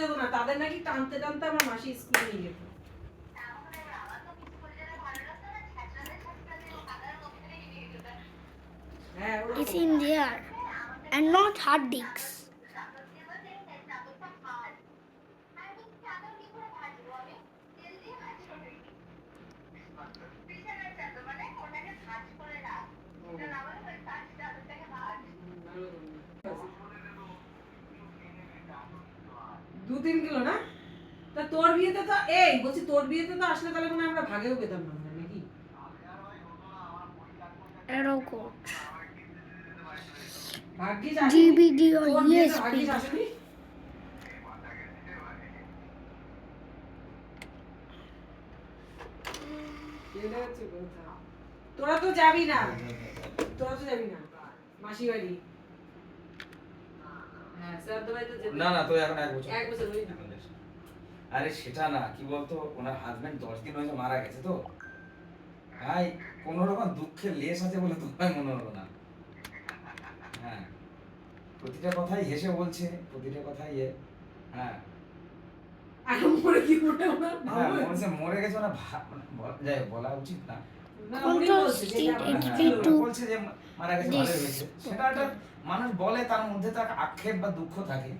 যেত না, তাদের নাকি টানতে টানতে আমার মাসি স্কুলে নিয়ে যেত। It's in there and not hard disks. দু 3 কিলো না? তা তোর বিয়েতে তো বলছি তোর বিয়েতে তো আসলে তাহলে মনে হয় আমরা ভাগেও পেতাম না নাকি? Arrow code. ভাগ্যিস আসেনি। DVD or তোর বিয়েতে USB. ভাগ্যিস আসেনি। এটা হচ্ছে কথা। তোরা তো যাবি না, মাসি বাড়ি। হ্যাঁ, শ্রাদ্ধ বাড়িতে যেতে। না না, তো এখন 1 বছর। 1 বছর হয়ে এখন দেখ। আরে সেটা না, কি বলতো, ওনার হাজবেন্ড 10 দিন হয়েছে মারা গেছে তো। ভাই কোন রকম দুঃখের লেশ আছে বলে তোমায় মনে হলো না। হ্যাঁ, প্রতিটা কথাই হেসে বলছে, প্রতিটা কথাই হ্যাঁ আর মরে কি মরে ওনা হ্যাঁ ভালো। বলছে মরে গেছে না, যাই হোক, বলা উচিত না। না, উনি Control বলছে যে Shift এটা HP হ্যাঁ, to বলছে যে মারা গেছে, ভালো হয়েছে। সেটা একটা মানুষ বলে, তার মধ্যে তার আক্ষেপ বা দুঃখ থাকে।